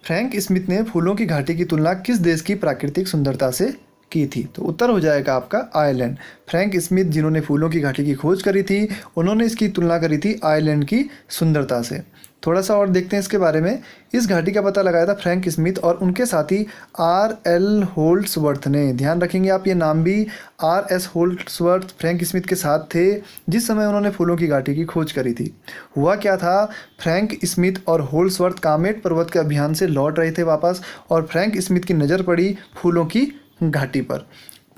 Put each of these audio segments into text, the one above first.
Frank Smith ने फूलों की घाटी की तुलना किस देश की प्राकृतिक सुंदरता से की थी? तो उत्तर हो जाएगा आपका आयरलैंड। फ्रैंक स्मिथ जिन्होंने फूलों की घाटी की खोज करी थी, उन्होंने इसकी तुलना करी थी आयरलैंड की सुंदरता से। थोड़ा सा और देखते हैं इसके बारे में। इस घाटी का पता लगाया था फ्रैंक स्मिथ और उनके साथी R.L. होल्ड्सवर्थ ने। ध्यान रखेंगे आप ये नाम भी। R.S. होल्ड्सवर्थ फ्रैंक स्मिथ के साथ थे जिस समय उन्होंने फूलों की घाटी की खोज करी थी। हुआ क्या था, फ्रैंक स्मिथ और होल्ड्सवर्थ कामेट पर्वत के अभियान से लौट रहे थे वापस, और फ्रैंक स्मिथ की नज़र पड़ी फूलों की घाटी पर।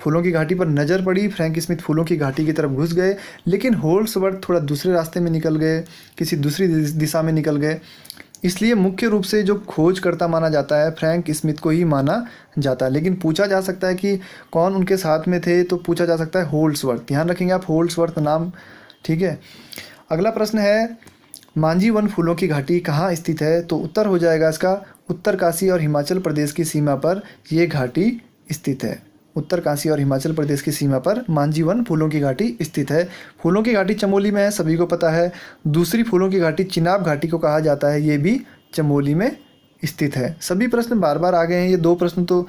फूलों की घाटी पर नज़र पड़ी, फ्रैंक स्मिथ फूलों की घाटी की तरफ घुस गए, लेकिन होल्ड्सवर्थ थोड़ा दूसरे रास्ते में निकल गए, किसी दूसरी दिशा में निकल गए। इसलिए मुख्य रूप से जो खोजकर्ता माना जाता है फ्रैंक स्मिथ को ही माना जाता है। लेकिन पूछा जा सकता है कि कौन उनके साथ में थे, तो पूछा जा सकता है होल्ड्सवर्थ। ध्यान रखेंगे आप होल्ड्सवर्थ नाम, ठीक है। अगला प्रश्न है, मांझी वन फूलों की घाटी कहाँ स्थित है? तो उत्तर हो जाएगा इसका उत्तरकाशी और हिमाचल प्रदेश की सीमा पर ये घाटी स्थित है। उत्तरकाशी और हिमाचल प्रदेश की सीमा पर मांझी वन फूलों की घाटी स्थित है। फूलों की घाटी चमोली में है, सभी को पता है। दूसरी फूलों की घाटी चिनाब घाटी को कहा जाता है, ये भी चमोली में स्थित है। सभी प्रश्न बार बार आ गए हैं, ये दो प्रश्न तो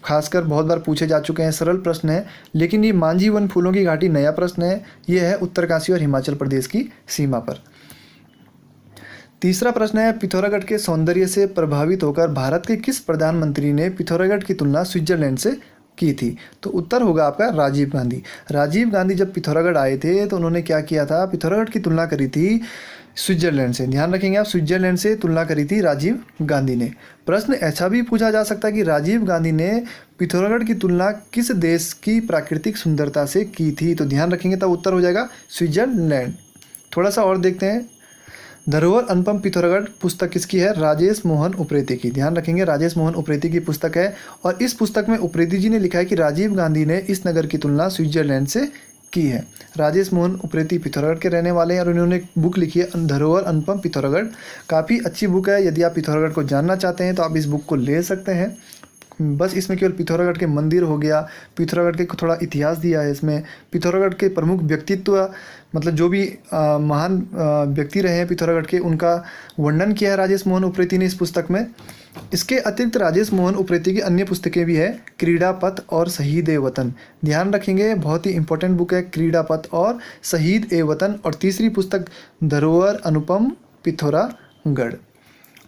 खासकर बहुत बार पूछे जा चुके हैं, सरल प्रश्न है। लेकिन ये मांझी वन फूलों की घाटी नया प्रश्न है, ये है उत्तरकाशी और हिमाचल प्रदेश की सीमा पर। तीसरा प्रश्न है, पिथौरागढ़ के सौंदर्य से प्रभावित होकर भारत के किस प्रधानमंत्री ने पिथौरागढ़ की तुलना स्विट्जरलैंड से की थी? तो उत्तर होगा आपका राजीव गांधी। राजीव गांधी जब पिथौरागढ़ आए थे तो उन्होंने क्या किया था, पिथौरागढ़ की तुलना करी थी स्विट्जरलैंड से। ध्यान रखेंगे आप, स्विट्जरलैंड से तुलना करी थी राजीव गांधी ने। प्रश्न ऐसा भी पूछा जा सकता है कि राजीव गांधी ने पिथौरागढ़ की तुलना किस देश की प्राकृतिक सुंदरता से की थी? तो ध्यान रखेंगे तब उत्तर हो जाएगा स्विट्जरलैंड। थोड़ा सा और देखते हैं। धरोहर अनुपम पिथौरागढ़ पुस्तक किसकी है? राजेश मोहन उप्रेती की। ध्यान रखेंगे राजेश मोहन उप्रेती की पुस्तक है, और इस पुस्तक में उप्रेती जी ने लिखा है कि राजीव गांधी ने इस नगर की तुलना स्विट्जरलैंड से की है। राजेश मोहन उप्रेती पिथौरागढ़ के रहने वाले हैं और उन्होंने बुक लिखी है धरोहर अनुपम पिथौरागढ़। काफ़ी अच्छी बुक है, यदि आप पिथौरागढ़ को जानना चाहते हैं तो आप इस बुक को ले सकते हैं। बस इसमें केवल पिथौरागढ़ के मंदिर हो गया, पिथौरागढ़ के थोड़ा इतिहास दिया है इसमें, पिथौरागढ़ के प्रमुख व्यक्तित्व मतलब जो भी महान व्यक्ति रहे हैं पिथौरागढ़ के, उनका वर्णन किया है राजेश मोहन उप्रेती ने इस पुस्तक में। इसके अतिरिक्त राजेश मोहन उप्रेती की अन्य पुस्तकें भी है, क्रीड़ा पथ और शहीद ए वतन। ध्यान रखेंगे बहुत ही इंपॉर्टेंट बुक है क्रीड़ा पथ और शहीद ए वतन। और तीसरी पुस्तक धरोहर अनुपम पिथौरागढ़।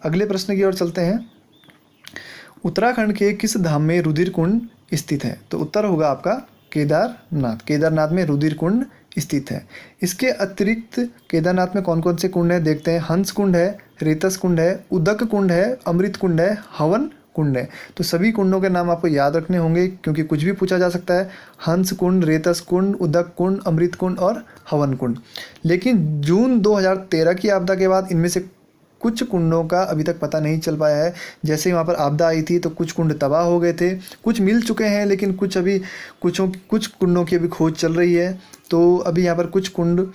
अगले प्रश्न की ओर चलते हैं। उत्तराखंड के किस धाम में रुधिर कुंड स्थित है? तो उत्तर होगा आपका केदारनाथ। केदारनाथ में रुधिर कुंड स्थित है। इसके अतिरिक्त केदारनाथ में कौन कौन से कुंड है देखते हैं। हंस कुंड है, रेतस कुंड है, उदक कुंड है, अमृत कुंड है, हवन कुंड है। तो सभी कुंडों के नाम आपको याद रखने होंगे क्योंकि कुछ भी पूछा जा सकता है। हंस कुंड, रेतस कुंड, उदक कुंड, अमृत कुंड और हवन कुंड। लेकिन जून 2013 की आपदा के बाद इनमें से कुछ कुंडों का अभी तक पता नहीं चल पाया है। जैसे ही वहाँ पर आपदा आई थी तो कुछ कुंड तबाह हो गए थे, कुछ मिल चुके हैं, लेकिन कुछ कुंडों की अभी खोज चल रही है। तो अभी यहाँ पर कुछ कुंड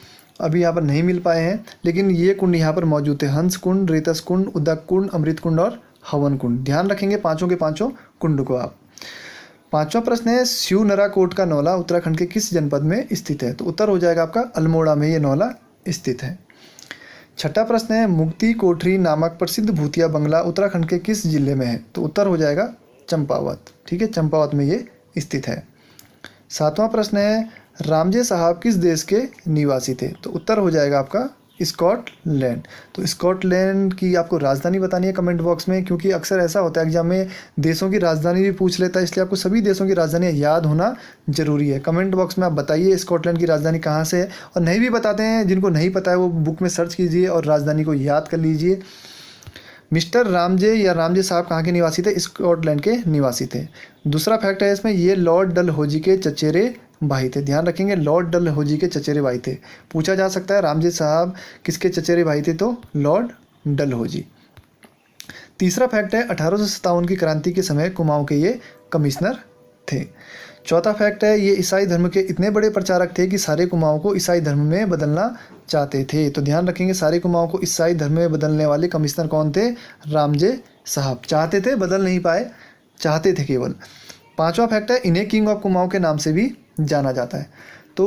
अभी यहाँ पर नहीं मिल पाए हैं, लेकिन ये कुंड यहाँ पर मौजूद थे। हंस कुंड, रेतस कुंड, उदक कुंड, अमृत कुंड और हवन कुंड। ध्यान रखेंगे पाँचों के पाँचों कुंड को आप। पांचवा प्रश्न है, शिवनराकोट का नौला उत्तराखंड के किस जनपद में स्थित है? तो उत्तर हो जाएगा आपका अल्मोड़ा में ये नौला स्थित है। छठा प्रश्न है, मुक्ति कोठरी नामक प्रसिद्ध भूतिया बंगला उत्तराखंड के किस जिले में है? तो उत्तर हो जाएगा चंपावत। ठीक है, चंपावत में ये स्थित है। सातवां प्रश्न है, रामजे साहब किस देश के निवासी थे? तो उत्तर हो जाएगा आपका स्कॉटलैंड। तो स्कॉटलैंड की आपको राजधानी बतानी है कमेंट बॉक्स में, क्योंकि अक्सर ऐसा होता है एग्जाम में देशों की राजधानी भी पूछ लेता है, इसलिए आपको सभी देशों की राजधानियाँ याद होना जरूरी है। कमेंट बॉक्स में आप बताइए स्कॉटलैंड की राजधानी कहाँ से है, और नहीं भी बताते हैं जिनको नहीं पता है वो बुक में सर्च कीजिए और राजधानी को याद कर लीजिए। मिस्टर रामजे या रामजे साहब कहाँ के निवासी थे? स्कॉटलैंड के निवासी थे। दूसरा फैक्ट है इसमें, ये लॉर्ड डलहौजी के चचेरे भाई थे। ध्यान रखेंगे लॉर्ड डलहौजी के चचेरे भाई थे। पूछा जा सकता है रामजे साहब किसके चचेरे भाई थे? तो लॉर्ड डलहौजी। तीसरा फैक्ट है, 1857 की क्रांति के समय कुमाऊं के ये कमिश्नर थे। चौथा फैक्ट है, ये ईसाई धर्म के इतने बड़े प्रचारक थे कि सारे कुमाऊं को ईसाई धर्म में बदलना चाहते थे। तो ध्यान रखेंगे सारे कुमाऊं को ईसाई धर्म में बदलने वाले कमिश्नर कौन थे? रामजे साहब। चाहते थे, बदल नहीं पाए, चाहते थे केवल। पांचवा फैक्ट है, इन्हें किंग ऑफ कुमाऊं के नाम से भी जाना जाता है। तो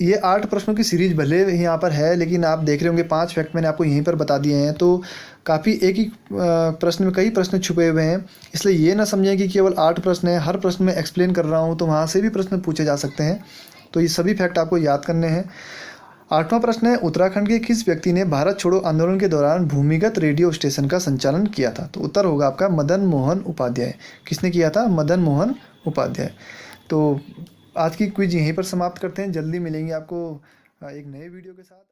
ये 8 प्रश्नों की सीरीज भले यहाँ पर है, लेकिन आप देख रहे होंगे 5 फैक्ट मैंने आपको यहीं पर बता दिए हैं। तो काफ़ी एक ही प्रश्न में कई प्रश्न छुपे हुए हैं, इसलिए ये ना समझें कि केवल 8 प्रश्न हैं, हर प्रश्न में एक्सप्लेन कर रहा हूँ तो वहाँ से भी प्रश्न पूछे जा सकते हैं। तो ये सभी फैक्ट आपको याद करने हैं। 8वां प्रश्न है, उत्तराखंड के किस व्यक्ति ने भारत छोड़ो आंदोलन के दौरान भूमिगत रेडियो स्टेशन का संचालन किया था? तो उत्तर होगा आपका मदन मोहन उपाध्याय। किसने किया था? मदन मोहन उपाध्याय। तो आज की क्विज यहीं पर समाप्त करते हैं। जल्दी मिलेंगे आपको एक नए वीडियो के साथ।